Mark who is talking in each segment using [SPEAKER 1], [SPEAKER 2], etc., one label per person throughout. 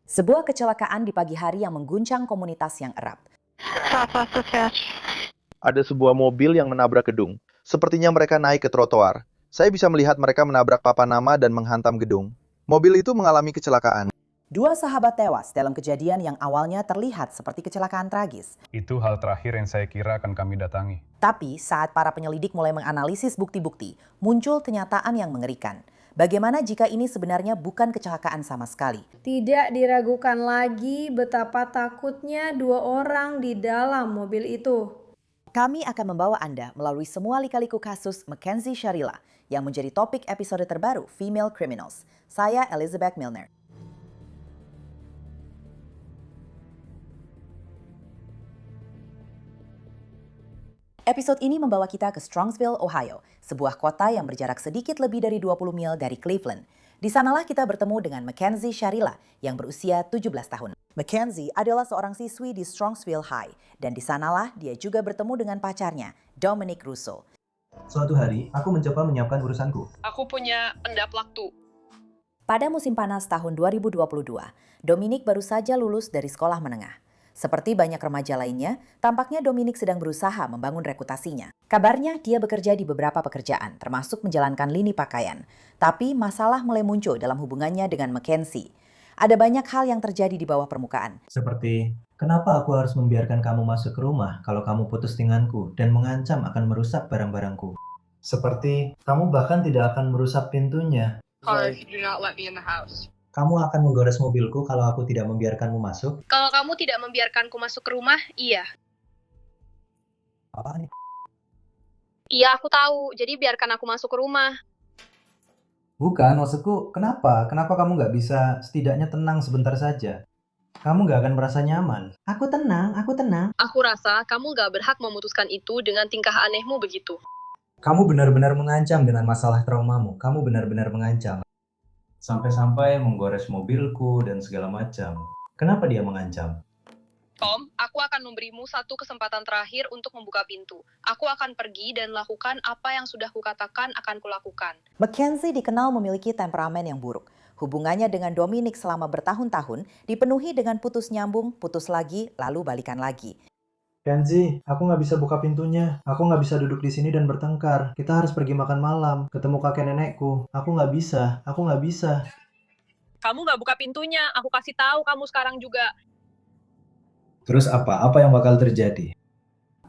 [SPEAKER 1] Sebuah kecelakaan di pagi hari yang mengguncang komunitas yang erat.
[SPEAKER 2] Ada sebuah mobil yang menabrak gedung. Sepertinya mereka naik ke trotoar. Saya bisa melihat mereka menabrak papan nama dan menghantam gedung. Mobil itu mengalami kecelakaan.
[SPEAKER 1] Dua sahabat tewas dalam kejadian yang awalnya terlihat seperti kecelakaan tragis.
[SPEAKER 3] Itu hal terakhir yang saya kira akan kami datangi.
[SPEAKER 1] Tapi saat para penyelidik mulai menganalisis bukti-bukti, muncul kenyataan yang mengerikan. Bagaimana jika ini sebenarnya bukan kecelakaan sama sekali?
[SPEAKER 4] Tidak diragukan lagi betapa takutnya dua orang di dalam mobil itu.
[SPEAKER 1] Kami akan membawa Anda melalui semua lika-liku kasus Mackenzie Sharila yang menjadi topik episode terbaru Female Criminals. Saya Elizabeth Milner. Episode ini membawa kita ke Strongsville, Ohio, sebuah kota yang berjarak sedikit lebih dari 20 mil dari Cleveland. Di sanalah kita bertemu dengan Mackenzie Sharila yang berusia 17 tahun. Mackenzie adalah seorang siswi di Strongsville High dan di sanalah dia juga bertemu dengan pacarnya, Dominic Russo.
[SPEAKER 5] Suatu hari, aku mencoba menyiapkan urusanku.
[SPEAKER 6] Aku punya endap waktu.
[SPEAKER 1] Pada musim panas tahun 2022, Dominic baru saja lulus dari sekolah menengah. Seperti banyak remaja lainnya, tampaknya Dominic sedang berusaha membangun reputasinya. Kabarnya dia bekerja di beberapa pekerjaan, termasuk menjalankan lini pakaian. Tapi masalah mulai muncul dalam hubungannya dengan Mackenzie. Ada banyak hal yang terjadi di bawah permukaan.
[SPEAKER 5] Seperti, kenapa aku harus membiarkan kamu masuk ke rumah kalau kamu putus denganku dan mengancam akan merusak barang-barangku? Seperti, kamu bahkan tidak akan merusak pintunya.
[SPEAKER 6] Or if you do not let me in the house.
[SPEAKER 5] Kamu akan menggores mobilku kalau aku tidak membiarkanmu masuk?
[SPEAKER 6] Kalau kamu tidak membiarkanku masuk ke rumah, iya.
[SPEAKER 5] Apa nih?
[SPEAKER 6] Iya, aku tahu. Jadi biarkan aku masuk ke rumah.
[SPEAKER 5] Bukan, maksudku, kenapa? Kenapa kamu nggak bisa setidaknya tenang sebentar saja? Kamu nggak akan merasa nyaman. Aku tenang.
[SPEAKER 6] Aku rasa kamu gak berhak memutuskan itu dengan tingkah anehmu begitu.
[SPEAKER 5] Kamu benar-benar mengancam dengan masalah traumamu. Kamu benar-benar mengancam. Sampai-sampai menggores mobilku dan segala macam. Kenapa dia mengancam?
[SPEAKER 6] Tom, aku akan memberimu satu kesempatan terakhir untuk membuka pintu. Aku akan pergi dan lakukan apa yang sudah kukatakan akan kulakukan.
[SPEAKER 1] Mackenzie dikenal memiliki temperamen yang buruk. Hubungannya dengan Dominic selama bertahun-tahun dipenuhi dengan putus nyambung, putus lagi, lalu balikan lagi.
[SPEAKER 5] Kenzie, aku nggak bisa buka pintunya. Aku nggak bisa duduk di sini dan bertengkar. Kita harus pergi makan malam, ketemu kakek nenekku. Aku nggak bisa.
[SPEAKER 6] Kamu gak buka pintunya, aku kasih tahu kamu sekarang juga.
[SPEAKER 5] Terus apa? Apa yang bakal terjadi?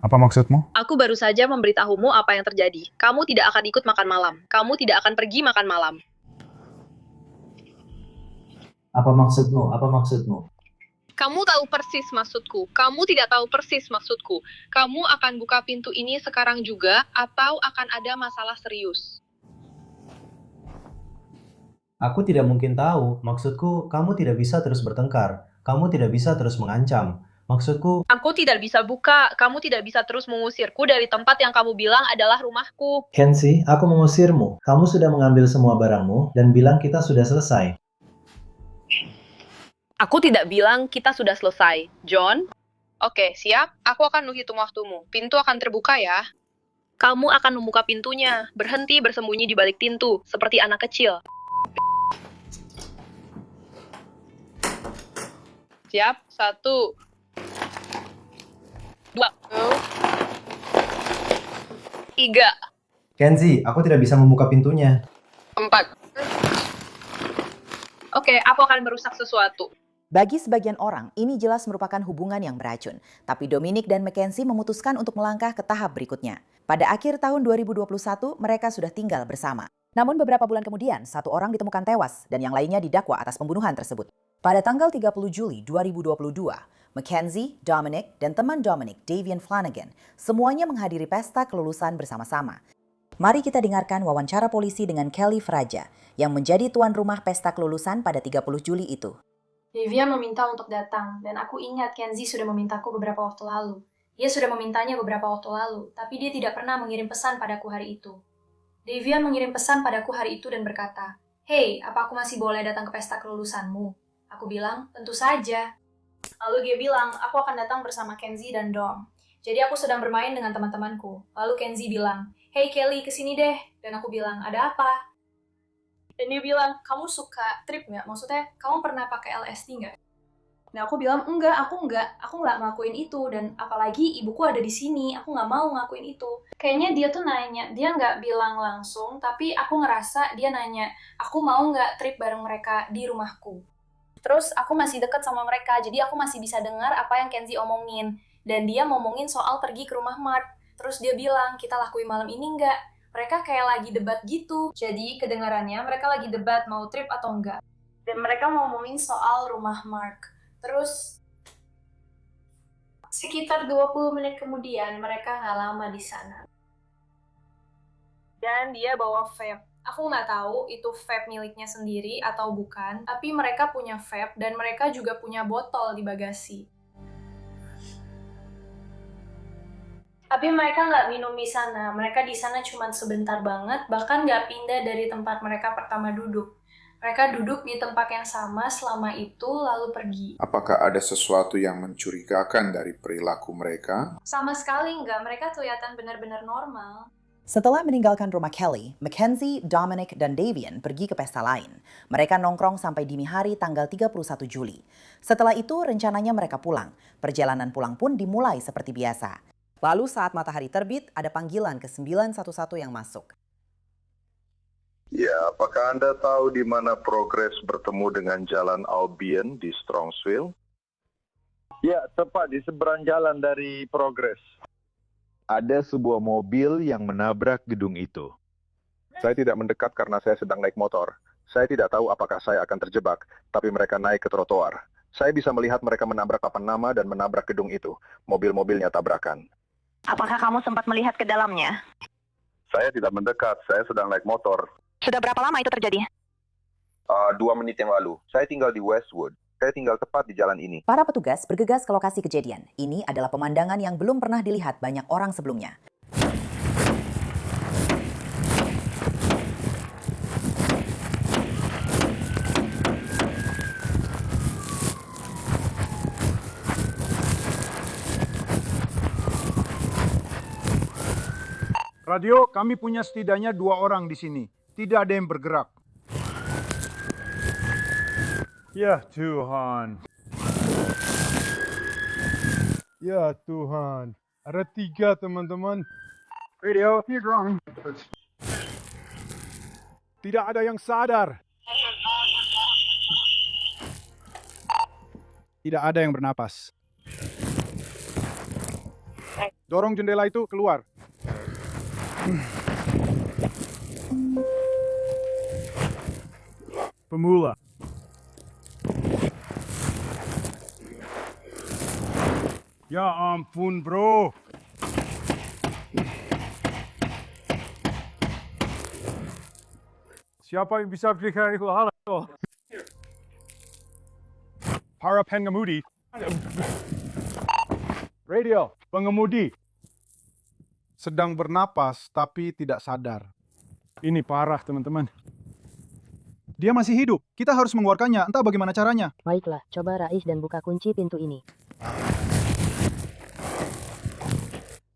[SPEAKER 3] Apa maksudmu?
[SPEAKER 6] Aku baru saja memberitahumu apa yang terjadi. Kamu tidak akan ikut makan malam. Kamu tidak akan pergi makan malam.
[SPEAKER 5] Apa maksudmu?
[SPEAKER 6] Kamu tahu persis maksudku. Kamu tidak tahu persis maksudku. Kamu akan buka pintu ini sekarang juga, atau akan ada masalah serius.
[SPEAKER 5] Aku tidak mungkin tahu. Maksudku, kamu tidak bisa terus bertengkar. Kamu tidak bisa terus mengancam. Maksudku,
[SPEAKER 6] Aku tidak bisa buka. Kamu tidak bisa terus mengusirku dari tempat yang kamu bilang adalah rumahku.
[SPEAKER 5] Kenzie, aku mengusirmu. Kamu sudah mengambil semua barangmu dan bilang kita sudah selesai.
[SPEAKER 6] Aku tidak bilang kita sudah selesai. John? Oke, siap. Aku akan menghitung waktumu. Pintu akan terbuka ya. Kamu akan membuka pintunya. Berhenti bersembunyi di balik pintu, seperti anak kecil. Siap? 1, 2, 3,
[SPEAKER 5] Kenzie, aku tidak bisa membuka pintunya.
[SPEAKER 6] 4. Oke, aku akan merusak sesuatu.
[SPEAKER 1] Bagi sebagian orang, ini jelas merupakan hubungan yang beracun. Tapi Dominic dan Mackenzie memutuskan untuk melangkah ke tahap berikutnya. Pada akhir tahun 2021, mereka sudah tinggal bersama. Namun beberapa bulan kemudian, satu orang ditemukan tewas dan yang lainnya didakwa atas pembunuhan tersebut. Pada tanggal 30 Juli 2022, Mackenzie, Dominic, dan teman Dominic, Davian Flanagan, semuanya menghadiri pesta kelulusan bersama-sama. Mari kita dengarkan wawancara polisi dengan Kelly Fraja, yang menjadi tuan rumah pesta kelulusan pada 30 Juli itu.
[SPEAKER 4] Davian meminta untuk datang, dan aku ingat Kenzie sudah memintaku beberapa waktu lalu. Dia sudah memintanya beberapa waktu lalu, tapi dia tidak pernah mengirim pesan padaku hari itu. Davian mengirim pesan padaku hari itu dan berkata, "Hey, apa aku masih boleh datang ke pesta kelulusanmu?" Aku bilang, "Tentu saja." Lalu dia bilang, "Aku akan datang bersama Kenzie dan Dom." Jadi aku sedang bermain dengan teman-temanku. Lalu Kenzie bilang, "Hey Kelly, kesini deh." Dan aku bilang, "Ada apa?" Dan dia bilang, "Kamu suka trip nggak? Maksudnya, kamu pernah pakai LSD nggak?" Nah, aku bilang, aku nggak ngelakuin itu, dan apalagi ibuku ada di sini, aku nggak mau ngelakuin itu. Kayaknya dia tuh nanya, dia nggak bilang langsung, tapi aku ngerasa dia nanya, aku mau nggak trip bareng mereka di rumahku. Terus aku masih deket sama mereka, jadi aku masih bisa dengar apa yang Kenzie omongin. Dan dia ngomongin soal pergi ke rumah Mark. Terus dia bilang, kita lakuin malam ini nggak? Mereka kayak lagi debat gitu. Jadi kedengarannya mereka lagi debat mau trip atau enggak. Dan mereka ngomongin soal rumah Mark. Terus sekitar 20 menit kemudian mereka nggak lama di sana. Dan dia bawa vape. Aku nggak tahu itu vape miliknya sendiri atau bukan, tapi mereka punya vape dan mereka juga punya botol di bagasi. Tapi mereka nggak minum di sana. Mereka di sana cuma sebentar banget, bahkan nggak pindah dari tempat mereka pertama duduk. Mereka duduk di tempat yang sama selama itu, lalu pergi.
[SPEAKER 7] Apakah ada sesuatu yang mencurigakan dari perilaku mereka?
[SPEAKER 4] Sama sekali nggak, mereka kelihatan benar-benar normal.
[SPEAKER 1] Setelah meninggalkan rumah Kelly, Mackenzie, Dominic, dan Davian pergi ke pesta lain. Mereka nongkrong sampai dini hari tanggal 31 Juli. Setelah itu, rencananya mereka pulang. Perjalanan pulang pun dimulai seperti biasa. Lalu saat matahari terbit, ada panggilan ke 911 yang masuk.
[SPEAKER 8] Ya, apakah Anda tahu di mana Progress bertemu dengan Jalan Albion di Strongsville?
[SPEAKER 2] Ya, tepat di seberang jalan dari Progress. Ada sebuah mobil yang menabrak gedung itu. Saya tidak mendekat karena saya sedang naik motor. Saya tidak tahu apakah saya akan terjebak, tapi mereka naik ke trotoar. Saya bisa melihat mereka menabrak papan nama dan menabrak gedung itu. Mobil-mobilnya tabrakan.
[SPEAKER 9] Apakah kamu sempat melihat ke dalamnya?
[SPEAKER 8] Saya tidak mendekat, saya sedang naik motor.
[SPEAKER 9] Sudah berapa lama itu terjadi?
[SPEAKER 8] 2 menit yang lalu. Saya tinggal di Westwood. Saya tinggal tepat di jalan ini.
[SPEAKER 1] Para petugas bergegas ke lokasi kejadian. Ini adalah pemandangan yang belum pernah dilihat banyak orang sebelumnya.
[SPEAKER 3] Radio, kami punya setidaknya 2 orang di sini. Tidak ada yang bergerak. Ya Tuhan. Ya Tuhan. Ada 3 teman-teman. Radio, you're wrong. Tidak ada yang sadar. Tidak ada yang bernapas. Dorong jendela itu keluar. Pemula. Ya ampun, bro. Siapa yang bisa berikan itu hal itu? Para pengemudi. Radio, pengemudi. Sedang bernapas tapi tidak sadar. Ini parah, teman-teman. Dia masih hidup. Kita harus mengeluarkannya. Entah bagaimana caranya.
[SPEAKER 10] Baiklah, coba Rais dan buka kunci pintu ini.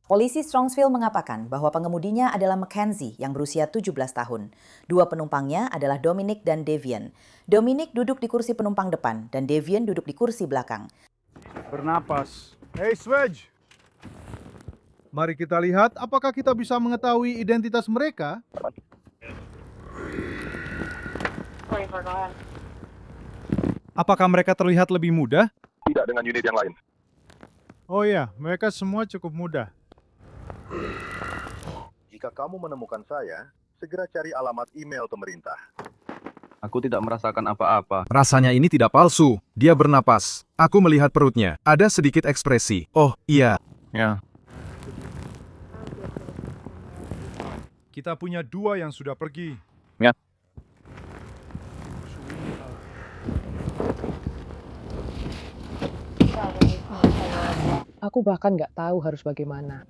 [SPEAKER 1] Polisi Strongsville mengatakan bahwa pengemudinya adalah Mackenzie yang berusia 17 tahun. 2 penumpangnya adalah Dominic dan Davian. Dominic duduk di kursi penumpang depan dan Davian duduk di kursi belakang.
[SPEAKER 3] Bernapas. Hey, Swedge. Mari kita lihat apakah kita bisa mengetahui identitas mereka. Apakah mereka terlihat lebih muda?
[SPEAKER 8] Tidak dengan unit yang lain.
[SPEAKER 3] Oh iya, mereka semua cukup muda.
[SPEAKER 8] Jika kamu menemukan saya, segera cari alamat email pemerintah.
[SPEAKER 11] Aku tidak merasakan apa-apa.
[SPEAKER 12] Rasanya ini tidak palsu. Dia bernapas. Aku melihat perutnya. Ada sedikit ekspresi. Oh, iya.
[SPEAKER 11] Ya.
[SPEAKER 3] Kita punya 2 yang sudah pergi.
[SPEAKER 11] Ya.
[SPEAKER 10] Aku bahkan nggak tahu harus bagaimana.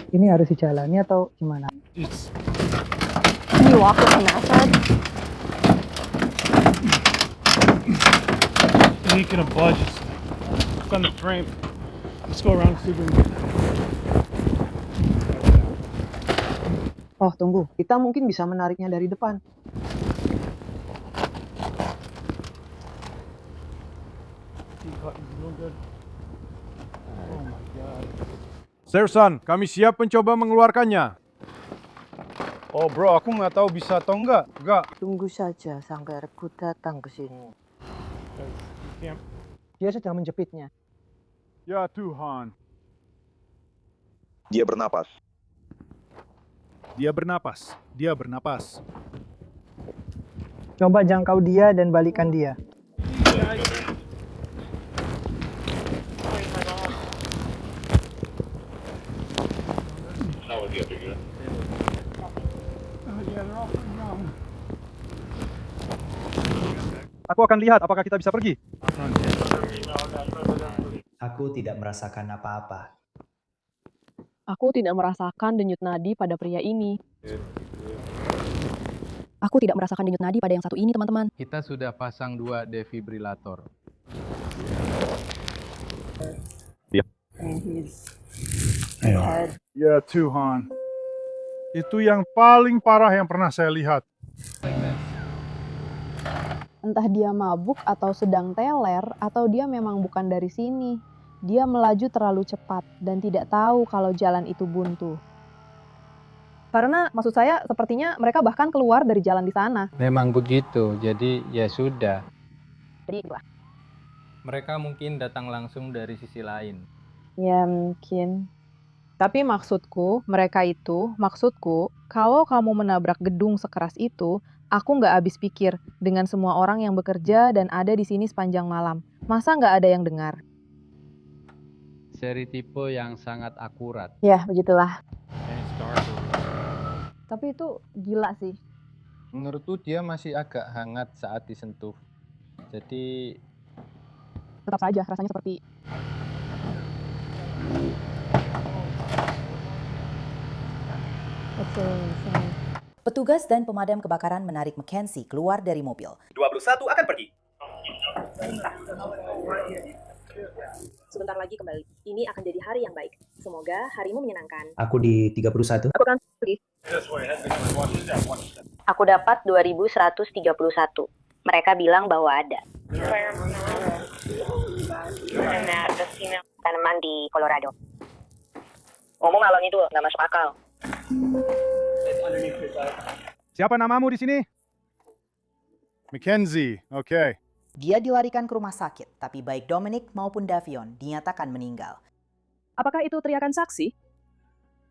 [SPEAKER 10] Ini harus dijalani atau gimana?
[SPEAKER 9] You walk with an acid?
[SPEAKER 3] Leaking a budge. It's on the frame. Let's go around the room.
[SPEAKER 10] Oh, tunggu. Kita mungkin bisa menariknya dari depan.
[SPEAKER 3] Sersan, kami siap mencoba mengeluarkannya. Oh bro, aku nggak tahu bisa atau enggak.
[SPEAKER 13] Tunggu saja sampai Regu datang ke sini.
[SPEAKER 10] Dia sedang menjepitnya.
[SPEAKER 3] Ya Tuhan.
[SPEAKER 2] Dia bernapas.
[SPEAKER 3] Dia bernapas. Dia bernapas.
[SPEAKER 10] Coba jangkau dia dan balikan dia.
[SPEAKER 3] Aku akan lihat apakah kita bisa pergi.
[SPEAKER 5] Aku tidak merasakan apa-apa.
[SPEAKER 6] Aku tidak merasakan denyut nadi pada pria ini.
[SPEAKER 14] Aku tidak merasakan denyut nadi pada yang satu ini, teman-teman.
[SPEAKER 11] Kita sudah pasang 2 defibrilator.
[SPEAKER 3] Ya Tuhan. Itu yang paling parah yang pernah saya lihat.
[SPEAKER 15] Entah dia mabuk atau sedang teler, atau dia memang bukan dari sini. Dia melaju terlalu cepat dan tidak tahu kalau jalan itu buntu.
[SPEAKER 6] Karena maksud saya sepertinya mereka bahkan keluar dari jalan di sana.
[SPEAKER 16] Memang begitu, jadi ya sudah.
[SPEAKER 15] Jadi itulah.
[SPEAKER 16] Mereka mungkin datang langsung dari sisi lain.
[SPEAKER 15] Ya mungkin. Tapi maksudku, kalau kamu menabrak gedung sekeras itu, aku nggak habis pikir dengan semua orang yang bekerja dan ada di sini sepanjang malam. Masa nggak ada yang dengar?
[SPEAKER 16] Seri tipe yang sangat akurat.
[SPEAKER 15] Ya, begitulah. Tapi itu gila sih.
[SPEAKER 16] Menurutku dia masih agak hangat saat disentuh. Jadi
[SPEAKER 15] Tetap saja rasanya seperti
[SPEAKER 1] Petugas dan pemadam kebakaran menarik Mackenzie keluar dari mobil.
[SPEAKER 17] 21 akan pergi.
[SPEAKER 18] Sebentar lagi kembali. Ini akan jadi hari yang baik. Semoga harimu menyenangkan.
[SPEAKER 5] Aku di 31.
[SPEAKER 18] Aku akan pergi. Aku dapat 2131. Mereka bilang bahwa ada. Tanaman di Colorado. Ngomong ngalong itu nggak masuk akal.
[SPEAKER 3] Siapa namamu di sini? Mackenzie, oke.
[SPEAKER 1] Dia dilarikan ke rumah sakit, tapi baik Dominic maupun Davion dinyatakan meninggal.
[SPEAKER 6] Apakah itu teriakan saksi?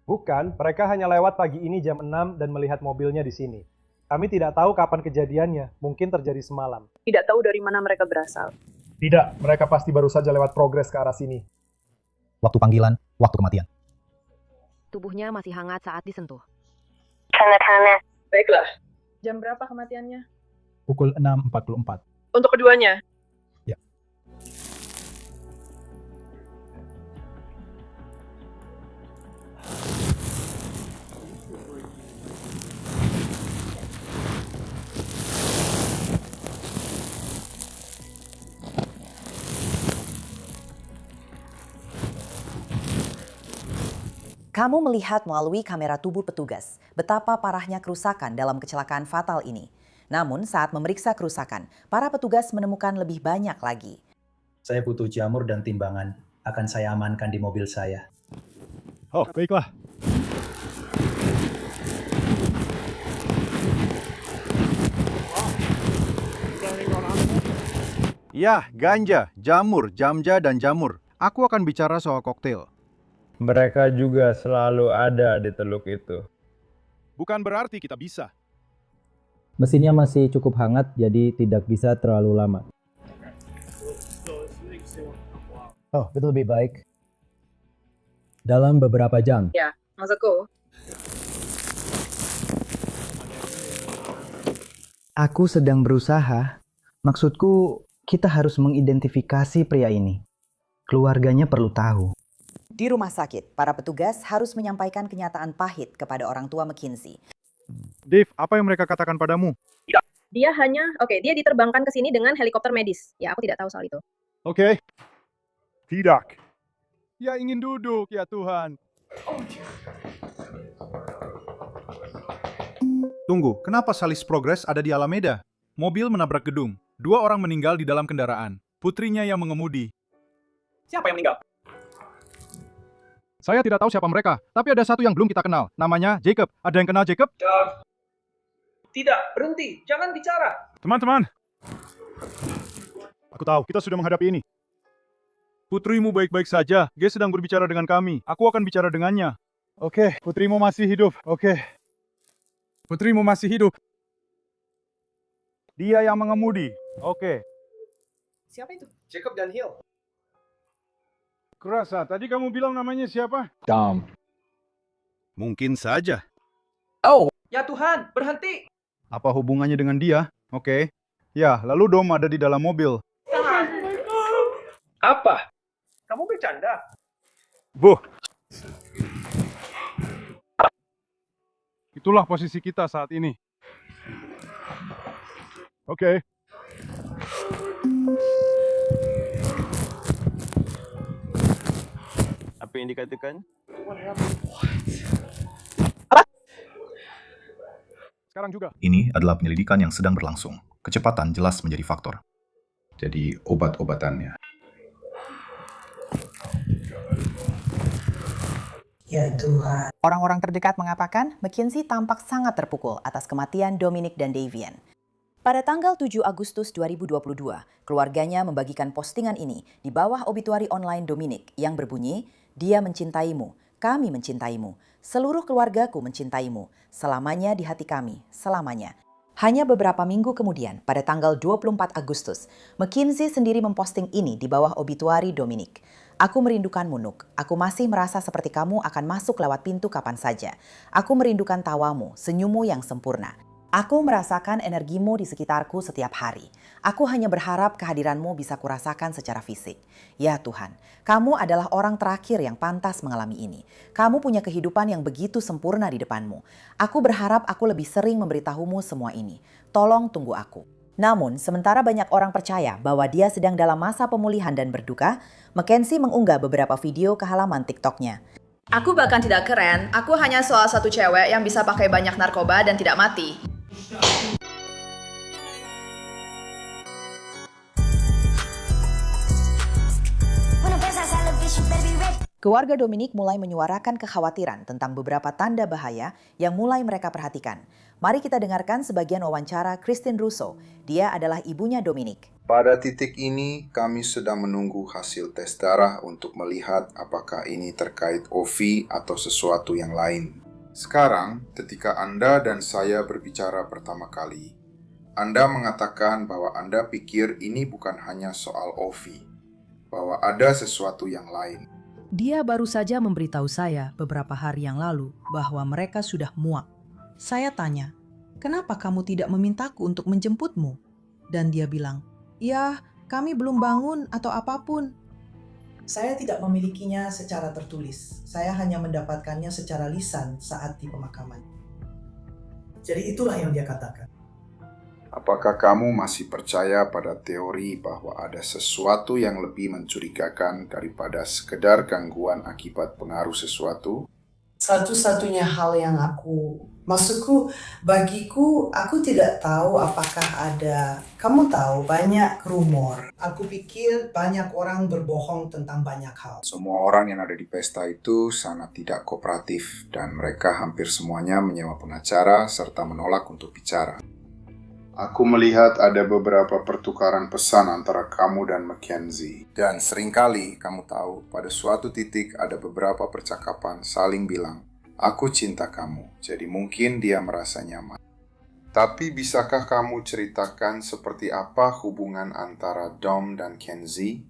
[SPEAKER 19] Bukan, mereka hanya lewat pagi ini jam 6 dan melihat mobilnya di sini. Kami tidak tahu kapan kejadiannya, mungkin terjadi semalam.
[SPEAKER 6] Tidak tahu dari mana mereka berasal.
[SPEAKER 19] Tidak, mereka pasti baru saja lewat progres ke arah sini.
[SPEAKER 20] Waktu panggilan, waktu kematian.
[SPEAKER 14] Tubuhnya masih hangat saat disentuh.
[SPEAKER 18] Hangat-hangat.
[SPEAKER 6] Baiklah. Jam berapa kematiannya?
[SPEAKER 20] Pukul 6.44.
[SPEAKER 6] Untuk keduanya?
[SPEAKER 20] Ya.
[SPEAKER 1] Kamu melihat melalui kamera tubuh petugas betapa parahnya kerusakan dalam kecelakaan fatal ini. Namun saat memeriksa kerusakan, para petugas menemukan lebih banyak lagi.
[SPEAKER 5] Saya butuh jamur dan timbangan. Akan saya amankan di mobil saya.
[SPEAKER 3] Oh, baiklah. Ya, ganja, jamur, jamja, dan jamur. Aku akan bicara soal koktail.
[SPEAKER 21] Mereka juga selalu ada di teluk itu.
[SPEAKER 3] Bukan berarti kita bisa.
[SPEAKER 20] Mesinnya masih cukup hangat, jadi tidak bisa terlalu lama. Oh, itu lebih baik. Dalam beberapa jam.
[SPEAKER 6] Ya, maksudku.
[SPEAKER 10] Aku sedang berusaha. Maksudku, kita harus mengidentifikasi pria ini. Keluarganya perlu tahu.
[SPEAKER 1] Di rumah sakit, para petugas harus menyampaikan kenyataan pahit kepada orang tua Mackenzie.
[SPEAKER 3] Dave, apa yang mereka katakan padamu?
[SPEAKER 6] Dia dia diterbangkan ke sini dengan helikopter medis. Ya, aku tidak tahu soal itu.
[SPEAKER 3] Oke. Tidak. Ya ingin duduk, ya Tuhan. Tunggu, kenapa Salis Progress ada di Alameda? Mobil menabrak gedung. 2 orang meninggal di dalam kendaraan. Putrinya yang mengemudi.
[SPEAKER 17] Siapa yang meninggal?
[SPEAKER 3] Saya tidak tahu siapa mereka, tapi ada satu yang belum kita kenal. Namanya Jacob. Ada yang kenal Jacob?
[SPEAKER 17] Tidak, berhenti. Jangan bicara.
[SPEAKER 3] Teman-teman. Aku tahu, kita sudah menghadapi ini. Putrimu baik-baik saja. Dia sedang berbicara dengan kami. Aku akan bicara dengannya. Oke, putrimu masih hidup. Oke. Putrimu masih hidup. Dia yang mengemudi. Oke.
[SPEAKER 17] Siapa itu? Jacob dan Hill.
[SPEAKER 3] Kurasa, tadi kamu bilang namanya siapa?
[SPEAKER 21] Dom.
[SPEAKER 3] Mungkin saja.
[SPEAKER 17] Oh, ya Tuhan, berhenti.
[SPEAKER 3] Apa hubungannya dengan dia? Oke. Ya, lalu Dom ada di dalam mobil.
[SPEAKER 17] Apa? Kamu bercanda?
[SPEAKER 3] Bu. Itulah posisi kita saat ini. Oke.
[SPEAKER 21] Apa yang dikatakan?
[SPEAKER 3] Sekarang juga.
[SPEAKER 22] Ini adalah penyelidikan yang sedang berlangsung. Kecepatan jelas menjadi faktor.
[SPEAKER 7] Jadi obat-obatannya.
[SPEAKER 1] Ya Tuhan. Orang-orang terdekat mengatakan Mackenzie tampak sangat terpukul atas kematian Dominic dan Davian. Pada tanggal 7 Agustus 2022, keluarganya membagikan postingan ini di bawah obituari online Dominic yang berbunyi, "Dia mencintaimu, kami mencintaimu, seluruh keluargaku mencintaimu, selamanya di hati kami, selamanya." Hanya beberapa minggu kemudian, pada tanggal 24 Agustus, Mackenzie sendiri memposting ini di bawah obituari Dominic. "Aku merindukanmu, Nuk. Aku masih merasa seperti kamu akan masuk lewat pintu kapan saja. Aku merindukan tawamu, senyummu yang sempurna. Aku merasakan energimu di sekitarku setiap hari. Aku hanya berharap kehadiranmu bisa kurasakan secara fisik. Ya Tuhan, kamu adalah orang terakhir yang pantas mengalami ini. Kamu punya kehidupan yang begitu sempurna di depanmu. Aku berharap aku lebih sering memberitahumu semua ini. Tolong tunggu aku." Namun, sementara banyak orang percaya bahwa dia sedang dalam masa pemulihan dan berduka, Mackenzie mengunggah beberapa video ke halaman TikTok-nya.
[SPEAKER 6] Aku bahkan tidak keren, aku hanya salah satu cewek yang bisa pakai banyak narkoba dan tidak mati.
[SPEAKER 1] Keluarga Dominic mulai menyuarakan kekhawatiran tentang beberapa tanda bahaya yang mulai mereka perhatikan. Mari kita dengarkan sebagian wawancara Christine Russo. Dia adalah ibunya Dominic.
[SPEAKER 7] Pada titik ini, kami sedang menunggu hasil tes darah untuk melihat apakah ini terkait OV atau sesuatu yang lain. Sekarang, ketika Anda dan saya berbicara pertama kali, Anda mengatakan bahwa Anda pikir ini bukan hanya soal OV, bahwa ada sesuatu yang lain.
[SPEAKER 23] Dia baru saja memberitahu saya beberapa hari yang lalu bahwa mereka sudah muak. Saya tanya, "Kenapa kamu tidak memintaku untuk menjemputmu?" Dan dia bilang, "Ya, kami belum bangun atau apapun."
[SPEAKER 24] Saya tidak memilikinya secara tertulis. Saya hanya mendapatkannya secara lisan saat di pemakaman. Jadi itulah yang dia katakan.
[SPEAKER 7] Apakah kamu masih percaya pada teori bahwa ada sesuatu yang lebih mencurigakan daripada sekedar gangguan akibat pengaruh sesuatu?
[SPEAKER 24] Satu-satunya hal yang maksudku, bagiku, aku tidak tahu apakah ada, kamu tahu, banyak rumor. Aku pikir banyak orang berbohong tentang banyak hal.
[SPEAKER 7] Semua orang yang ada di pesta itu sangat tidak kooperatif dan mereka hampir semuanya menyewa pengacara serta menolak untuk bicara. Aku melihat ada beberapa pertukaran pesan antara kamu dan Mackenzie. Dan seringkali, kamu tahu, pada suatu titik ada beberapa percakapan saling bilang, "Aku cinta kamu," jadi mungkin dia merasa nyaman. Tapi bisakah kamu ceritakan seperti apa hubungan antara Dom dan Kenzie?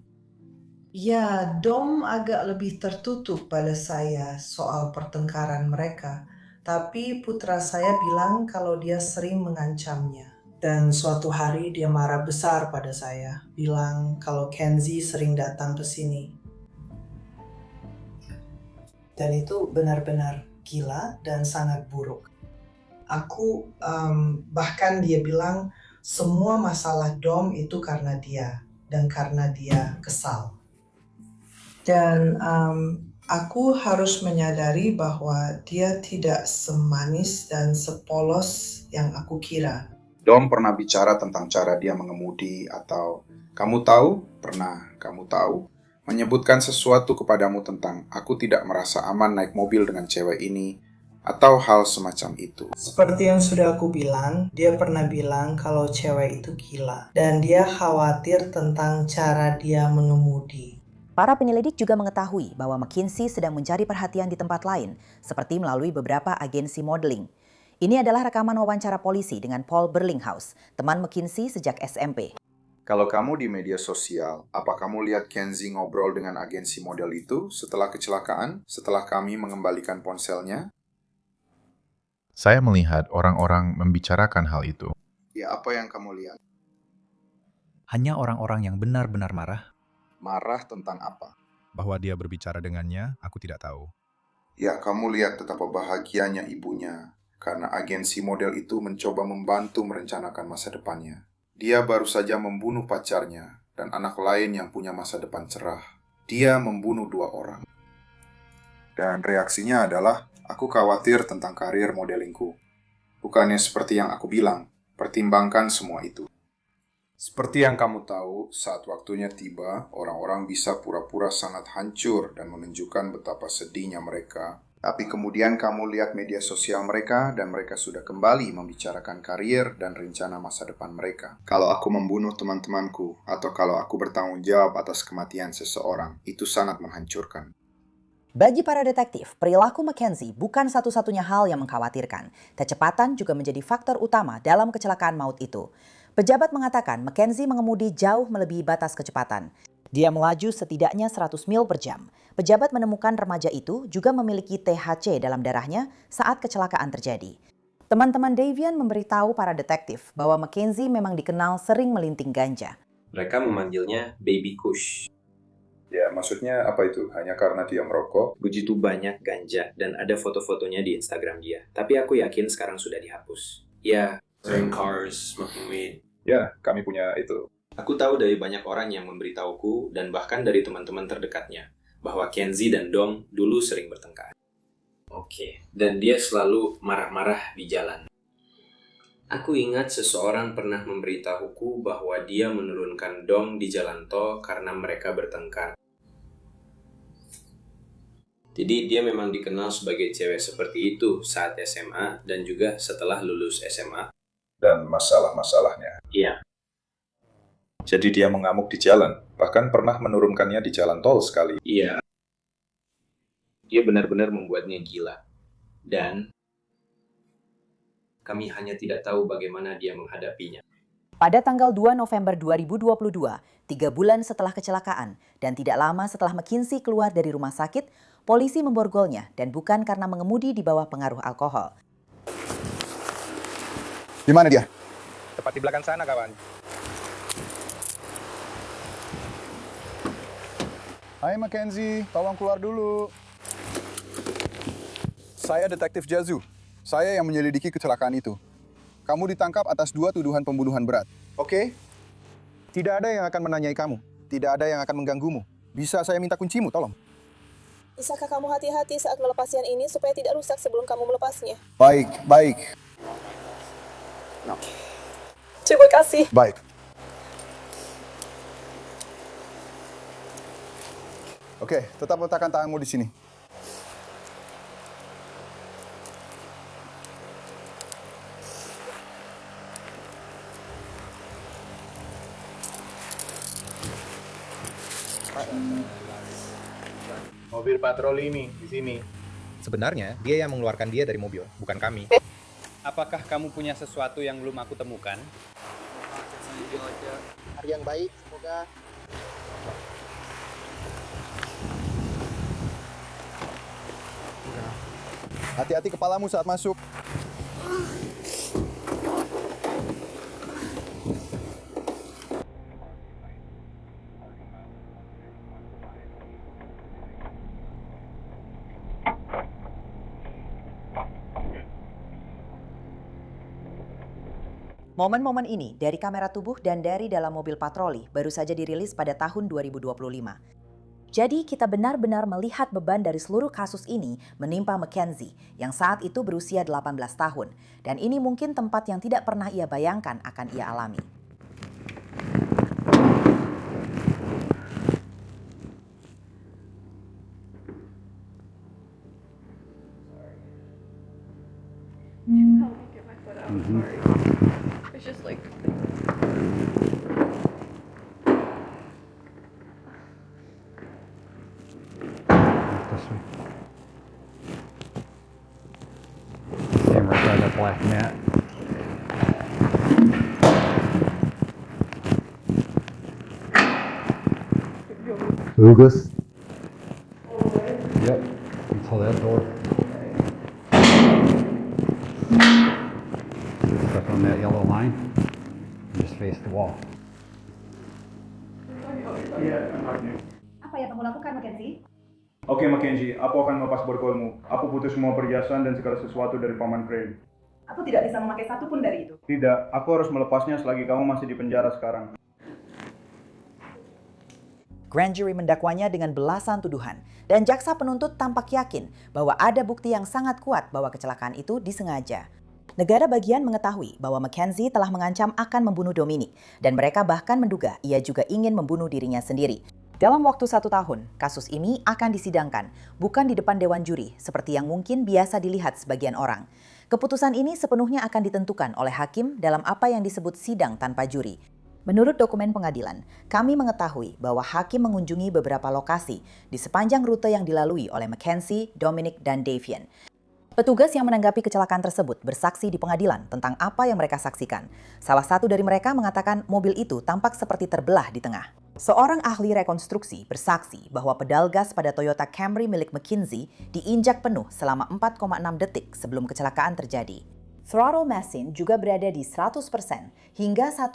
[SPEAKER 24] Ya, Dom agak lebih tertutup pada saya soal pertengkaran mereka. Tapi putra saya bilang kalau dia sering mengancamnya. Dan suatu hari dia marah besar pada saya, bilang kalau Kenzie sering datang ke sini. Dan itu benar-benar gila dan sangat buruk. Bahkan dia bilang semua masalah Dom itu karena dia, dan karena dia kesal. Dan aku harus menyadari bahwa dia tidak semanis dan sepolos yang aku kira.
[SPEAKER 7] Dom pernah bicara tentang cara dia mengemudi atau kamu tahu menyebutkan sesuatu kepadamu tentang aku tidak merasa aman naik mobil dengan cewek ini, atau hal semacam itu.
[SPEAKER 24] Seperti yang sudah aku bilang, dia pernah bilang kalau cewek itu gila. Dan dia khawatir tentang cara dia mengemudi.
[SPEAKER 1] Para penyelidik juga mengetahui bahwa McKinsey sedang mencari perhatian di tempat lain, seperti melalui beberapa agensi modeling. Ini adalah rekaman wawancara polisi dengan Paul Berlinghaus, teman McKinsey sejak SMP.
[SPEAKER 7] Kalau kamu di media sosial, apa kamu lihat Kenzie ngobrol dengan agensi model itu setelah kecelakaan, setelah kami mengembalikan ponselnya?
[SPEAKER 22] Saya melihat orang-orang membicarakan hal itu.
[SPEAKER 7] Ya, apa yang kamu lihat?
[SPEAKER 22] Hanya orang-orang yang benar-benar marah.
[SPEAKER 7] Marah tentang apa?
[SPEAKER 22] Bahwa dia berbicara dengannya, aku tidak tahu.
[SPEAKER 7] Ya, kamu lihat betapa bahagianya ibunya, karena agensi model itu mencoba membantu merencanakan masa depannya. Dia baru saja membunuh pacarnya dan anak lain yang punya masa depan cerah. Dia membunuh 2 orang. Dan reaksinya adalah, aku khawatir tentang karir modelingku. Bukannya seperti yang aku bilang, pertimbangkan semua itu. Seperti yang kamu tahu, saat waktunya tiba, orang-orang bisa pura-pura sangat hancur dan menunjukkan betapa sedihnya mereka. Tapi kemudian kamu lihat media sosial mereka dan mereka sudah kembali membicarakan karir dan rencana masa depan mereka. Kalau aku membunuh teman-temanku atau kalau aku bertanggung jawab atas kematian seseorang, itu sangat menghancurkan.
[SPEAKER 1] Bagi para detektif, perilaku Mackenzie bukan satu-satunya hal yang mengkhawatirkan. Kecepatan juga menjadi faktor utama dalam kecelakaan maut itu. Pejabat mengatakan Mackenzie mengemudi jauh melebihi batas kecepatan. Dia melaju setidaknya 100 mil per jam. Pejabat menemukan remaja itu juga memiliki THC dalam darahnya saat kecelakaan terjadi. Teman-teman Davian memberitahu para detektif bahwa Mackenzie memang dikenal sering melinting ganja.
[SPEAKER 4] Mereka memanggilnya Baby Kush.
[SPEAKER 7] Ya, maksudnya apa itu? Hanya karena dia merokok?
[SPEAKER 4] Begitu banyak ganja dan ada foto-fotonya di Instagram dia. Tapi aku yakin sekarang sudah dihapus. Ya, driving cars, smoking weed.
[SPEAKER 7] Ya, kami punya itu.
[SPEAKER 4] Aku tahu dari banyak orang yang memberitahuku dan bahkan dari teman-teman terdekatnya bahwa Kenzie dan Dom dulu sering bertengkar. Oke, dan dia selalu marah-marah di jalan. Aku ingat seseorang pernah memberitahuku bahwa dia menurunkan Dom di jalan tol karena mereka bertengkar. Jadi dia memang dikenal sebagai cewek seperti itu saat SMA dan juga setelah lulus SMA.
[SPEAKER 7] Dan masalah-masalahnya.
[SPEAKER 4] Iya.
[SPEAKER 7] Jadi dia mengamuk di jalan, bahkan pernah menurunkannya di jalan tol sekali.
[SPEAKER 4] Iya. Dia benar-benar membuatnya gila. Dan kami hanya tidak tahu bagaimana dia menghadapinya.
[SPEAKER 1] Pada tanggal 2 November 2022, 3 bulan setelah kecelakaan dan tidak lama setelah McKinsey keluar dari rumah sakit, polisi memborgolnya dan bukan karena mengemudi di bawah pengaruh alkohol.
[SPEAKER 2] Di mana dia?
[SPEAKER 8] Tepat di belakang sana, kawan.
[SPEAKER 3] Hai Mackenzie, tolong keluar dulu. Saya Detektif Jazu. Saya yang menyelidiki kecelakaan itu. Kamu ditangkap atas 2 tuduhan pembunuhan berat. Oke? Tidak ada yang akan menanyai kamu. Tidak ada yang akan mengganggumu. Bisa saya minta kuncimu, tolong?
[SPEAKER 9] Bisakah kamu hati-hati saat melepas yang ini supaya tidak rusak sebelum kamu melepasnya?
[SPEAKER 3] Baik, baik.
[SPEAKER 9] Terima kasih.
[SPEAKER 3] Baik. Oke, tetap letakkan tanganmu di sini.
[SPEAKER 16] Mobil patroli ini di sini.
[SPEAKER 12] Sebenarnya dia yang mengeluarkan dia dari mobil, bukan kami.
[SPEAKER 16] Apakah kamu punya sesuatu yang belum aku temukan?
[SPEAKER 25] Hari yang baik, semoga.
[SPEAKER 3] Hati-hati kepalamu saat masuk.
[SPEAKER 1] Momen-momen ini dari kamera tubuh dan dari dalam mobil patroli baru saja dirilis pada tahun 2025. Jadi kita benar-benar melihat beban dari seluruh kasus ini menimpa Mackenzie yang saat itu berusia 18 tahun. Dan ini mungkin tempat yang tidak pernah ia bayangkan akan ia alami.
[SPEAKER 6] It's just like
[SPEAKER 21] Stand right by that black mat.
[SPEAKER 10] Bagus.
[SPEAKER 21] Yep. Until that door. Step on that yellow line. And just face the wall.
[SPEAKER 11] Apa yang kamu lakukan, Mackenzie?
[SPEAKER 3] Oke, Mackenzie, aku akan melepas borgolmu. Aku butuh semua perhiasan dan segala sesuatu dari Paman Crane.
[SPEAKER 11] Aku tidak bisa memakai satu pun dari itu.
[SPEAKER 3] Tidak, aku harus melepasnya selagi kamu masih di penjara sekarang.
[SPEAKER 1] Grand jury mendakwanya dengan belasan tuduhan, dan jaksa penuntut tampak yakin bahwa ada bukti yang sangat kuat bahwa kecelakaan itu disengaja. Negara bagian mengetahui bahwa Mackenzie telah mengancam akan membunuh Dominic, dan mereka bahkan menduga ia juga ingin membunuh dirinya sendiri. Dalam waktu 1 tahun, kasus ini akan disidangkan, bukan di depan dewan juri, seperti yang mungkin biasa dilihat sebagian orang. Keputusan ini sepenuhnya akan ditentukan oleh hakim dalam apa yang disebut sidang tanpa juri. Menurut dokumen pengadilan, kami mengetahui bahwa hakim mengunjungi beberapa lokasi di sepanjang rute yang dilalui oleh Mackenzie, Dominic, dan Davian. Petugas yang menanggapi kecelakaan tersebut bersaksi di pengadilan tentang apa yang mereka saksikan. Salah satu dari mereka mengatakan mobil itu tampak seperti terbelah di tengah. Seorang ahli rekonstruksi bersaksi bahwa pedal gas pada Toyota Camry milik Mackenzie diinjak penuh selama 4,6 detik sebelum kecelakaan terjadi. Throttle mesin juga berada di 100% hingga 1,6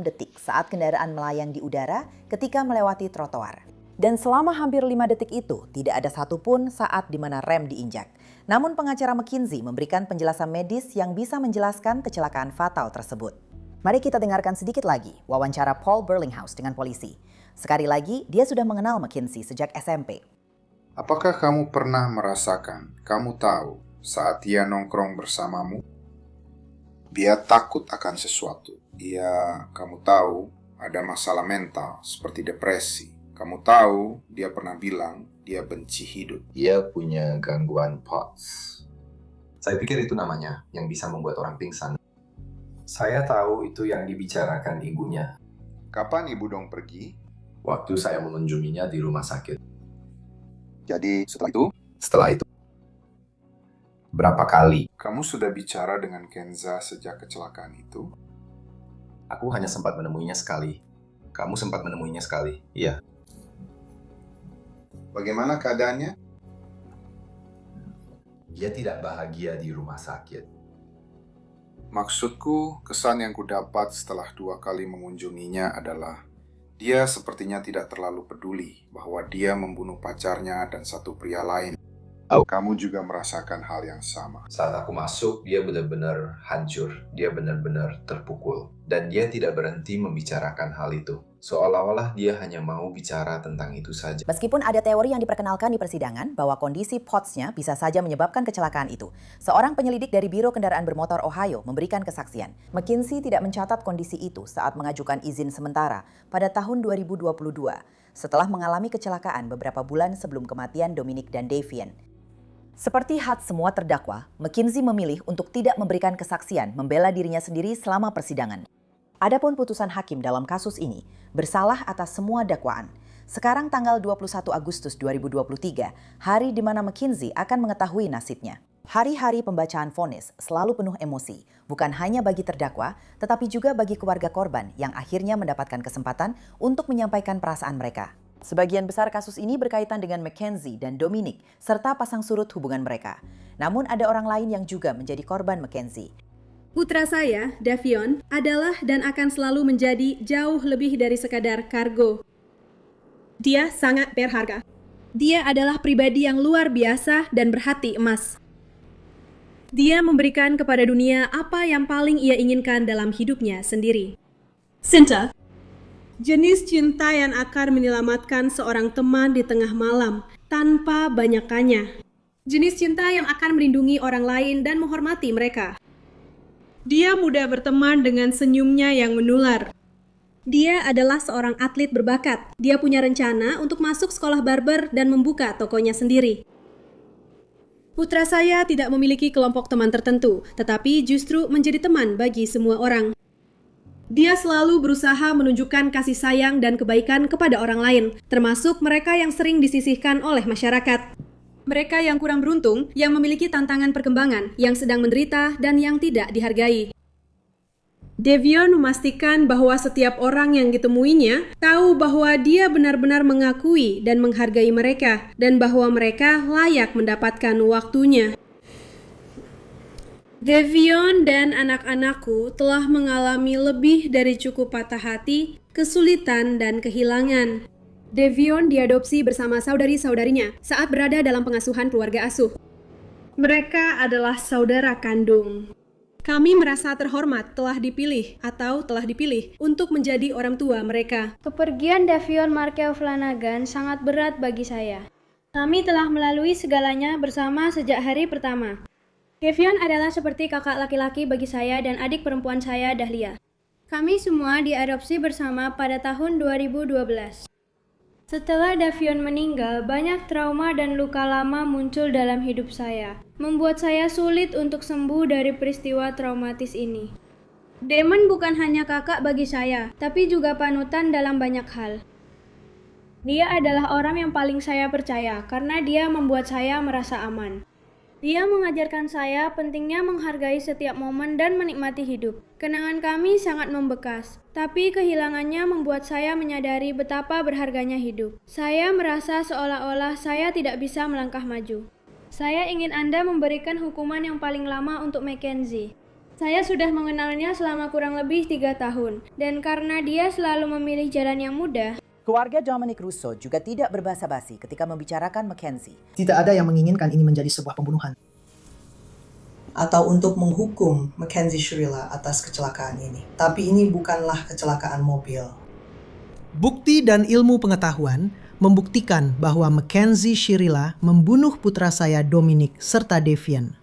[SPEAKER 1] detik saat kendaraan melayang di udara ketika melewati trotoar. Dan selama hampir 5 detik itu, tidak ada satupun saat di mana rem diinjak. Namun pengacara Mackenzie memberikan penjelasan medis yang bisa menjelaskan kecelakaan fatal tersebut. Mari kita dengarkan sedikit lagi wawancara Paul Burlinghouse dengan polisi. Sekali lagi, dia sudah mengenal Mackenzie sejak SMP.
[SPEAKER 7] Apakah kamu pernah merasakan, kamu tahu, saat dia nongkrong bersamamu, dia takut akan sesuatu. Kamu tahu, ada masalah mental seperti depresi. Kamu tahu, dia pernah bilang dia benci hidup.
[SPEAKER 13] Dia punya gangguan POTS. Saya pikir itu namanya, yang bisa membuat orang pingsan. Saya tahu itu yang dibicarakan ibunya.
[SPEAKER 7] Kapan ibu dong pergi?
[SPEAKER 13] Waktu saya mengunjunginya di rumah sakit.
[SPEAKER 7] Jadi setelah itu?
[SPEAKER 13] Setelah itu. Berapa kali?
[SPEAKER 7] Kamu sudah bicara dengan Kenza sejak kecelakaan itu?
[SPEAKER 13] Aku hanya sempat menemuinya sekali. Kamu sempat menemuinya sekali? Iya.
[SPEAKER 7] Bagaimana keadaannya?
[SPEAKER 13] Dia tidak bahagia di rumah sakit.
[SPEAKER 7] Maksudku, kesan yang kudapat setelah 2 kali mengunjunginya adalah dia sepertinya tidak terlalu peduli bahwa dia membunuh pacarnya dan satu pria lain. Kamu juga merasakan hal yang sama.
[SPEAKER 13] Saat aku masuk, dia benar-benar hancur. Dia benar-benar terpukul. Dan dia tidak berhenti membicarakan hal itu. Seolah-olah dia hanya mau bicara tentang itu saja.
[SPEAKER 1] Meskipun ada teori yang diperkenalkan di persidangan bahwa kondisi POTS-nya bisa saja menyebabkan kecelakaan itu, seorang penyelidik dari Biro Kendaraan Bermotor Ohio memberikan kesaksian. Mackenzie tidak mencatat kondisi itu saat mengajukan izin sementara pada tahun 2022, setelah mengalami kecelakaan beberapa bulan sebelum kematian Dominic dan Davian. Seperti hak semua terdakwa, Mackenzie memilih untuk tidak memberikan kesaksian membela dirinya sendiri selama persidangan. Adapun putusan hakim dalam kasus ini bersalah atas semua dakwaan. Sekarang tanggal 21 Agustus 2023, hari di mana Mackenzie akan mengetahui nasibnya. Hari-hari pembacaan vonis selalu penuh emosi, bukan hanya bagi terdakwa, tetapi juga bagi keluarga korban yang akhirnya mendapatkan kesempatan untuk menyampaikan perasaan mereka. Sebagian besar kasus ini berkaitan dengan Mackenzie dan Dominic, serta pasang surut hubungan mereka. Namun ada orang lain yang juga menjadi korban Mackenzie.
[SPEAKER 15] Putra saya, Davion, adalah dan akan selalu menjadi jauh lebih dari sekadar kargo. Dia sangat berharga. Dia adalah pribadi yang luar biasa dan berhati emas. Dia memberikan kepada dunia apa yang paling ia inginkan dalam hidupnya sendiri. Cinta. Jenis cinta yang akan menyelamatkan seorang teman di tengah malam tanpa banyak tanya. Jenis cinta yang akan melindungi orang lain dan menghormati mereka. Dia mudah berteman dengan senyumnya yang menular. Dia adalah seorang atlet berbakat. Dia punya rencana untuk masuk sekolah barber dan membuka tokonya sendiri. Putra saya tidak memiliki kelompok teman tertentu, tetapi justru menjadi teman bagi semua orang. Dia selalu berusaha menunjukkan kasih sayang dan kebaikan kepada orang lain, termasuk mereka yang sering disisihkan oleh masyarakat. Mereka yang kurang beruntung, yang memiliki tantangan perkembangan, yang sedang menderita, dan yang tidak dihargai. Davion memastikan bahwa setiap orang yang ditemuinya tahu bahwa dia benar-benar mengakui dan menghargai mereka, dan bahwa mereka layak mendapatkan waktunya. Davion dan anak-anakku telah mengalami lebih dari cukup patah hati, kesulitan, dan kehilangan. Davion diadopsi bersama saudari-saudarinya saat berada dalam pengasuhan keluarga asuh. Mereka adalah saudara kandung. Kami merasa terhormat telah dipilih untuk menjadi orang tua mereka.
[SPEAKER 5] Kepergian Davion Markel Flanagan sangat berat bagi saya. Kami telah melalui segalanya bersama sejak hari pertama. Davion adalah seperti kakak laki-laki bagi saya dan adik perempuan saya, Dahlia. Kami semua diadopsi bersama pada tahun 2012. Setelah Davion meninggal, banyak trauma dan luka lama muncul dalam hidup saya, membuat saya sulit untuk sembuh dari peristiwa traumatis ini. Damon bukan hanya kakak bagi saya, tapi juga panutan dalam banyak hal. Dia adalah orang yang paling saya percaya karena dia membuat saya merasa aman. Dia mengajarkan saya pentingnya menghargai setiap momen dan menikmati hidup. Kenangan kami sangat membekas, tapi kehilangannya membuat saya menyadari betapa berharganya hidup. Saya merasa seolah-olah saya tidak bisa melangkah maju. Saya ingin Anda memberikan hukuman yang paling lama untuk Mackenzie. Saya sudah mengenalnya selama kurang lebih 3 tahun, dan karena dia selalu memilih jalan yang mudah,
[SPEAKER 1] Keluarga Dominic Russo juga tidak berbasa-basi ketika membicarakan Mackenzie.
[SPEAKER 14] Tidak ada yang menginginkan ini menjadi sebuah pembunuhan. Atau untuk menghukum Mackenzie Shirilla atas kecelakaan ini. Tapi ini bukanlah kecelakaan mobil.
[SPEAKER 18] Bukti dan ilmu pengetahuan membuktikan bahwa Mackenzie Shirilla membunuh putra saya Dominic serta Davion.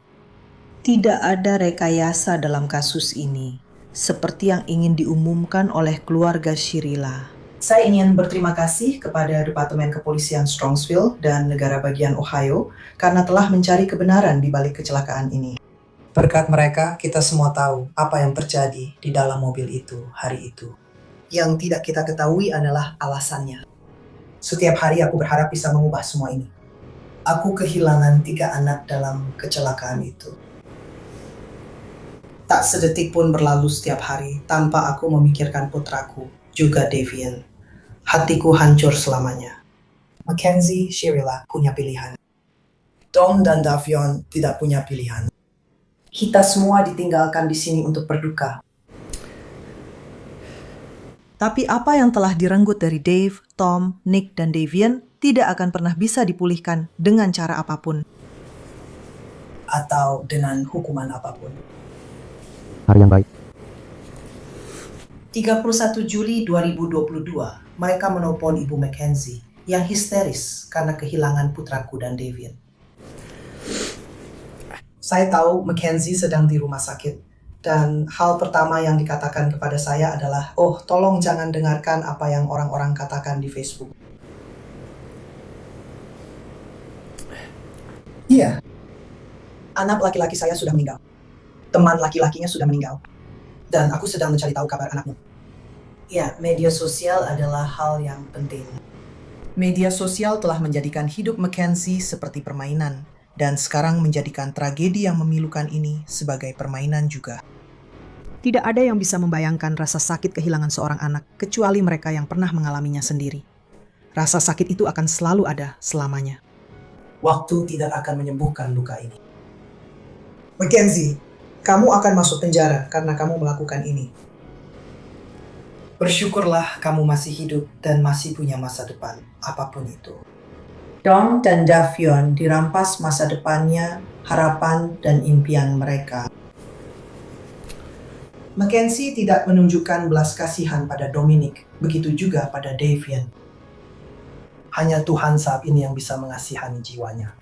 [SPEAKER 24] Tidak ada rekayasa dalam kasus ini, seperti yang ingin diumumkan oleh keluarga Shirilla. Saya ingin berterima kasih kepada Departemen Kepolisian Strongsville dan negara bagian Ohio karena telah mencari kebenaran di balik kecelakaan ini. Berkat mereka, kita semua tahu apa yang terjadi di dalam mobil itu hari itu. Yang tidak kita ketahui adalah alasannya. Setiap hari aku berharap bisa mengubah semua ini. Aku kehilangan 3 anak dalam kecelakaan itu. Tak sedetik pun berlalu setiap hari tanpa aku memikirkan putraku, juga Davion. Hatiku hancur selamanya. Mackenzie Shirilla punya pilihan. Dom dan Davion tidak punya pilihan. Kita semua ditinggalkan di sini untuk berduka.
[SPEAKER 18] Tapi apa yang telah direnggut dari Dave, Tom, Nick, dan Davion tidak akan pernah bisa dipulihkan dengan cara apapun.
[SPEAKER 24] Atau dengan hukuman apapun.
[SPEAKER 20] Hari yang baik.
[SPEAKER 24] 31 Juli 2022, mereka menelpon Ibu Mackenzie yang histeris karena kehilangan putraku dan Davion. Saya tahu Mackenzie sedang di rumah sakit, dan hal pertama yang dikatakan kepada saya adalah, "Oh, tolong jangan dengarkan apa yang orang-orang katakan di Facebook." Iya, anak laki-laki saya sudah meninggal. Teman laki-lakinya sudah meninggal. Dan aku sedang mencari tahu kabar anakmu. Ya, media sosial adalah hal yang penting. Media sosial telah menjadikan hidup Mackenzie seperti permainan, dan sekarang menjadikan tragedi yang memilukan ini sebagai permainan juga.
[SPEAKER 18] Tidak ada yang bisa membayangkan rasa sakit kehilangan seorang anak, kecuali mereka yang pernah mengalaminya sendiri. Rasa sakit itu akan selalu ada selamanya.
[SPEAKER 24] Waktu tidak akan menyembuhkan luka ini. Mackenzie, kamu akan masuk penjara karena kamu melakukan ini. Bersyukurlah kamu masih hidup dan masih punya masa depan, apapun itu. Dom dan Davion dirampas masa depannya, harapan, dan impian mereka. Mackenzie tidak menunjukkan belas kasihan pada Dominic, begitu juga pada Davion. Hanya Tuhan saat ini yang bisa mengasihani jiwanya.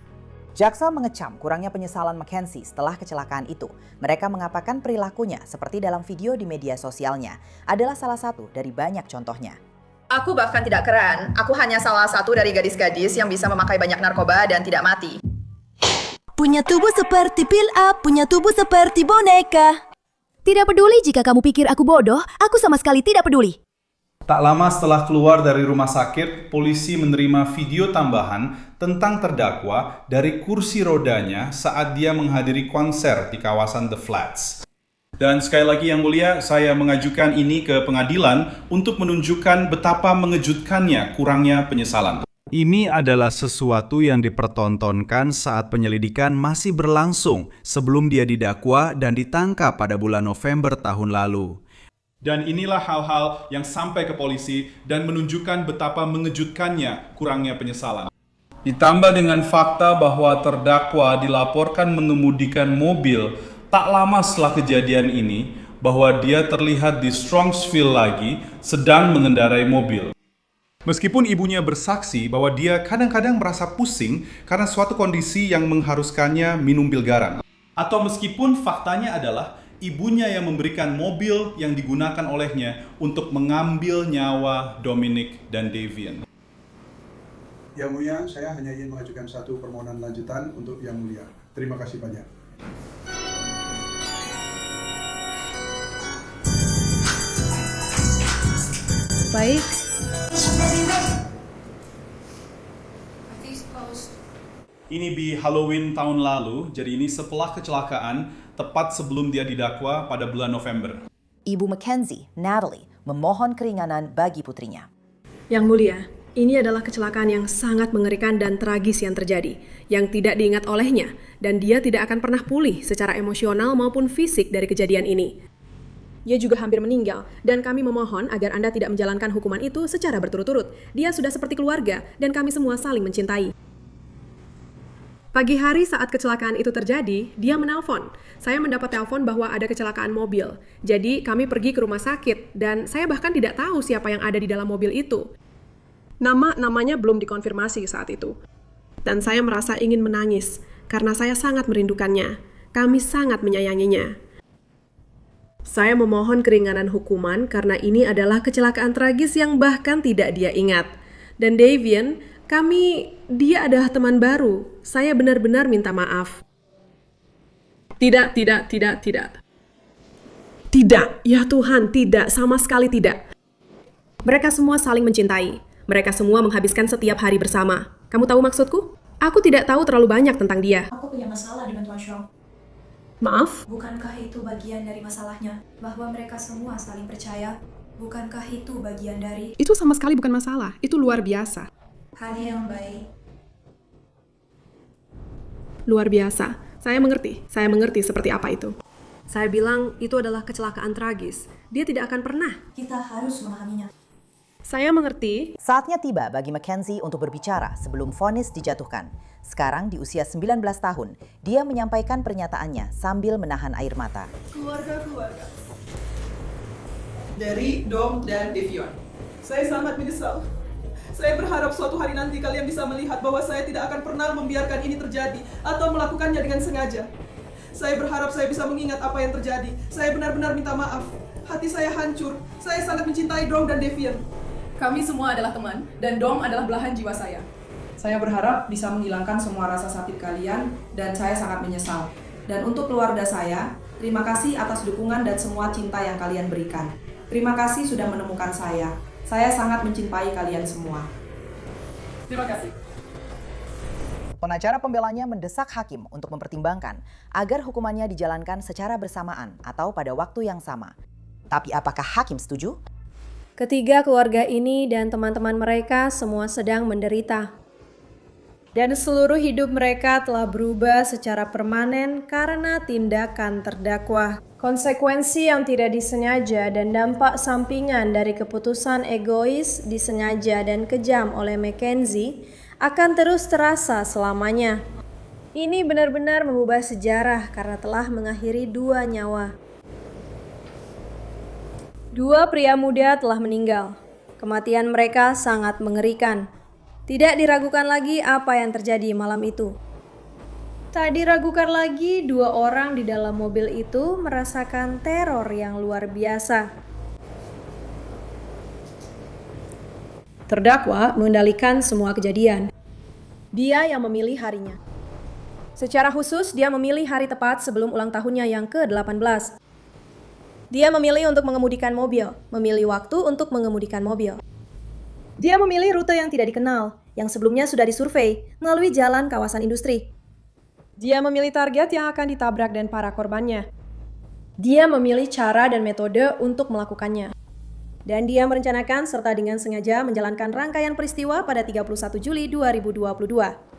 [SPEAKER 1] Jaksa mengecam kurangnya penyesalan Mackenzie setelah kecelakaan itu. Mereka mengatakan perilakunya, seperti dalam video di media sosialnya, adalah salah satu dari banyak contohnya.
[SPEAKER 19] Aku bahkan tidak keren. Aku hanya salah satu dari gadis-gadis yang bisa memakai banyak narkoba dan tidak mati.
[SPEAKER 17] Punya tubuh seperti pil up, punya tubuh seperti boneka. Tidak peduli jika kamu pikir aku bodoh, aku sama sekali tidak peduli.
[SPEAKER 19] Tak lama setelah keluar dari rumah sakit, polisi menerima video tambahan tentang terdakwa dari kursi rodanya saat dia menghadiri konser di kawasan The Flats. Dan sekali lagi yang mulia, saya mengajukan ini ke pengadilan untuk menunjukkan betapa mengejutkannya kurangnya penyesalan. Ini adalah sesuatu yang dipertontonkan saat penyelidikan masih berlangsung sebelum dia didakwa dan ditangkap pada bulan November tahun lalu. Dan inilah hal-hal yang sampai ke polisi dan menunjukkan betapa mengejutkannya kurangnya penyesalan. Ditambah dengan fakta bahwa terdakwa dilaporkan mengemudikan mobil tak lama setelah kejadian ini, bahwa dia terlihat di Strongsville lagi sedang mengendarai mobil. Meskipun ibunya bersaksi bahwa dia kadang-kadang merasa pusing karena suatu kondisi yang mengharuskannya minum pil garam. Atau meskipun faktanya adalah ibunya yang memberikan mobil yang digunakan olehnya untuk mengambil nyawa Dominic dan Davian.
[SPEAKER 22] Yang Mulia, saya hanya ingin mengajukan satu permohonan lanjutan untuk Yang Mulia. Terima kasih banyak.
[SPEAKER 15] Baik.
[SPEAKER 19] Ini di Halloween tahun lalu, jadi ini setelah kecelakaan, tepat sebelum dia didakwa pada bulan November.
[SPEAKER 1] Ibu Mackenzie, Natalie, memohon keringanan bagi putrinya.
[SPEAKER 15] Yang Mulia, ini adalah kecelakaan yang sangat mengerikan dan tragis yang terjadi, yang tidak diingat olehnya, dan dia tidak akan pernah pulih secara emosional maupun fisik dari kejadian ini. Dia juga hampir meninggal, dan kami memohon agar Anda tidak menjalankan hukuman itu secara berturut-turut. Dia sudah seperti keluarga, dan kami semua saling mencintai. Pagi hari saat kecelakaan itu terjadi, dia menelpon. Saya mendapat telepon bahwa ada kecelakaan mobil. Jadi kami pergi ke rumah sakit, dan saya bahkan tidak tahu siapa yang ada di dalam mobil itu. Namanya belum dikonfirmasi saat itu. Dan saya merasa ingin menangis, karena saya sangat merindukannya. Kami sangat menyayanginya. Saya memohon keringanan hukuman karena ini adalah kecelakaan tragis yang bahkan tidak dia ingat. Dan Davian, dia adalah teman baru. Saya benar-benar minta maaf. Tidak. Tidak, ya Tuhan, tidak, sama sekali tidak. Mereka semua saling mencintai. Mereka semua menghabiskan setiap hari bersama. Kamu tahu maksudku? Aku tidak tahu terlalu banyak tentang dia.
[SPEAKER 11] Aku punya masalah dengan Tuan Shaw.
[SPEAKER 15] Maaf?
[SPEAKER 11] Bukankah itu bagian dari masalahnya? Bahwa mereka semua saling percaya? Bukankah itu bagian dari...
[SPEAKER 15] Itu sama sekali bukan masalah. Itu luar biasa.
[SPEAKER 11] Hal yang baik.
[SPEAKER 15] Luar biasa. Saya mengerti seperti apa itu. Saya bilang itu adalah kecelakaan tragis. Dia tidak akan pernah.
[SPEAKER 11] Kita harus memahaminya.
[SPEAKER 15] Saya mengerti.
[SPEAKER 1] Saatnya tiba bagi Mackenzie untuk berbicara sebelum vonis dijatuhkan. Sekarang di usia 19 tahun, dia menyampaikan pernyataannya sambil menahan air mata.
[SPEAKER 23] Keluarga. Dari Dom dan Davion. Saya sangat menyesal. Saya berharap suatu hari nanti kalian bisa melihat bahwa saya tidak akan pernah membiarkan ini terjadi atau melakukannya dengan sengaja. Saya berharap saya bisa mengingat apa yang terjadi. Saya benar-benar minta maaf. Hati saya hancur. Saya sangat mencintai Dom dan Davion. Kami semua adalah teman, dan Dom adalah belahan jiwa saya. Saya berharap bisa menghilangkan semua rasa sakit kalian, dan saya sangat menyesal. Dan untuk keluarga saya, terima kasih atas dukungan dan semua cinta yang kalian berikan. Terima kasih sudah menemukan saya. Saya sangat mencintai kalian semua. Terima kasih.
[SPEAKER 1] Pengacara pembelanya mendesak hakim untuk mempertimbangkan agar hukumannya dijalankan secara bersamaan atau pada waktu yang sama. Tapi apakah hakim setuju?
[SPEAKER 15] Ketiga keluarga ini dan teman-teman mereka semua sedang menderita. Dan seluruh hidup mereka telah berubah secara permanen karena tindakan terdakwa. Konsekuensi yang tidak disengaja dan dampak sampingan dari keputusan egois, disengaja dan kejam oleh Mackenzie akan terus terasa selamanya. Ini benar-benar mengubah sejarah karena telah mengakhiri 2 nyawa. 2 pria muda telah meninggal. Kematian mereka sangat mengerikan. Tidak diragukan lagi apa yang terjadi malam itu. Tak diragukan lagi 2 orang di dalam mobil itu merasakan teror yang luar biasa. Terdakwa mengendalikan semua kejadian. Dia yang memilih harinya. Secara khusus, dia memilih hari tepat sebelum ulang tahunnya yang ke-18. Dia memilih untuk mengemudikan mobil, memilih waktu untuk mengemudikan mobil. Dia memilih rute yang tidak dikenal, yang sebelumnya sudah disurvei melalui jalan kawasan industri. Dia memilih target yang akan ditabrak dan para korbannya. Dia memilih cara dan metode untuk melakukannya. Dan dia merencanakan serta dengan sengaja menjalankan rangkaian peristiwa pada 31 Juli 2022.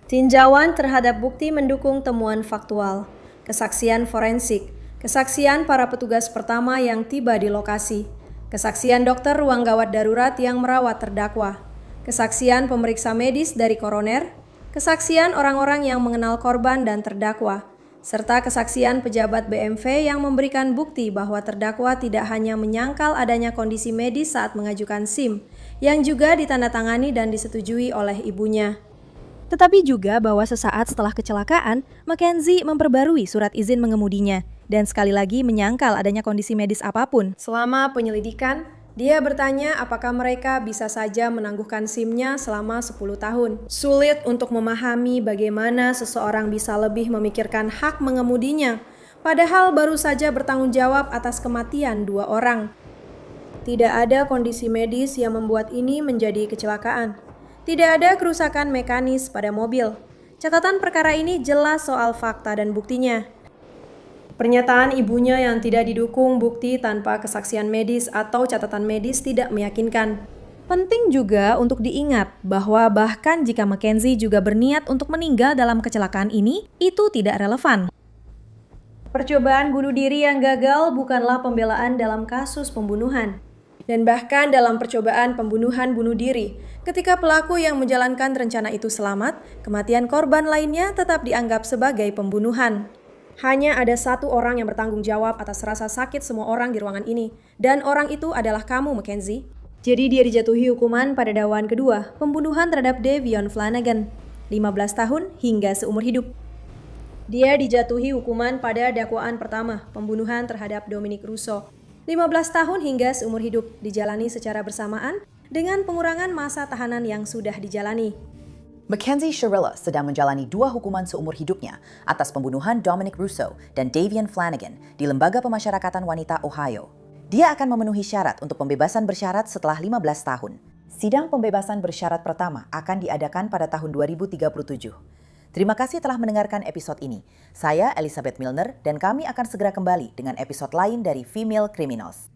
[SPEAKER 15] Tinjauan terhadap bukti mendukung temuan faktual, kesaksian forensik, kesaksian para petugas pertama yang tiba di lokasi, kesaksian dokter ruang gawat darurat yang merawat terdakwa, kesaksian pemeriksa medis dari koroner, kesaksian orang-orang yang mengenal korban dan terdakwa, serta kesaksian pejabat BMV yang memberikan bukti bahwa terdakwa tidak hanya menyangkal adanya kondisi medis saat mengajukan SIM, yang juga ditandatangani dan disetujui oleh ibunya. Tetapi juga bahwa sesaat setelah kecelakaan, Mackenzie memperbarui surat izin mengemudinya dan sekali lagi menyangkal adanya kondisi medis apapun. Selama penyelidikan, dia bertanya apakah mereka bisa saja menangguhkan SIM-nya selama 10 tahun. Sulit untuk memahami bagaimana seseorang bisa lebih memikirkan hak mengemudinya, padahal baru saja bertanggung jawab atas kematian 2 orang. Tidak ada kondisi medis yang membuat ini menjadi kecelakaan. Tidak ada kerusakan mekanis pada mobil. Catatan perkara ini jelas soal fakta dan buktinya. Pernyataan ibunya yang tidak didukung bukti tanpa kesaksian medis atau catatan medis tidak meyakinkan. Penting juga untuk diingat bahwa bahkan jika Mackenzie juga berniat untuk meninggal dalam kecelakaan ini, itu tidak relevan. Percobaan bunuh diri yang gagal bukanlah pembelaan dalam kasus pembunuhan. Dan bahkan dalam percobaan pembunuhan bunuh diri, ketika pelaku yang menjalankan rencana itu selamat, kematian korban lainnya tetap dianggap sebagai pembunuhan. Hanya ada satu orang yang bertanggung jawab atas rasa sakit semua orang di ruangan ini, dan orang itu adalah kamu, Mackenzie. Jadi dia dijatuhi hukuman pada dakwaan kedua, pembunuhan terhadap Davion Flanagan, 15 tahun hingga seumur hidup. Dia dijatuhi hukuman pada dakwaan pertama, pembunuhan terhadap Dominic Russo, 15 tahun hingga seumur hidup, dijalani secara bersamaan dengan pengurangan masa tahanan yang sudah dijalani.
[SPEAKER 1] Mackenzie Shirilla sedang menjalani 2 hukuman seumur hidupnya atas pembunuhan Dominic Russo dan Davion Flanagan di Lembaga Pemasyarakatan Wanita Ohio. Dia akan memenuhi syarat untuk pembebasan bersyarat setelah 15 tahun. Sidang pembebasan bersyarat pertama akan diadakan pada tahun 2037. Terima kasih telah mendengarkan episode ini. Saya Elizabeth Milner dan kami akan segera kembali dengan episode lain dari Female Criminals.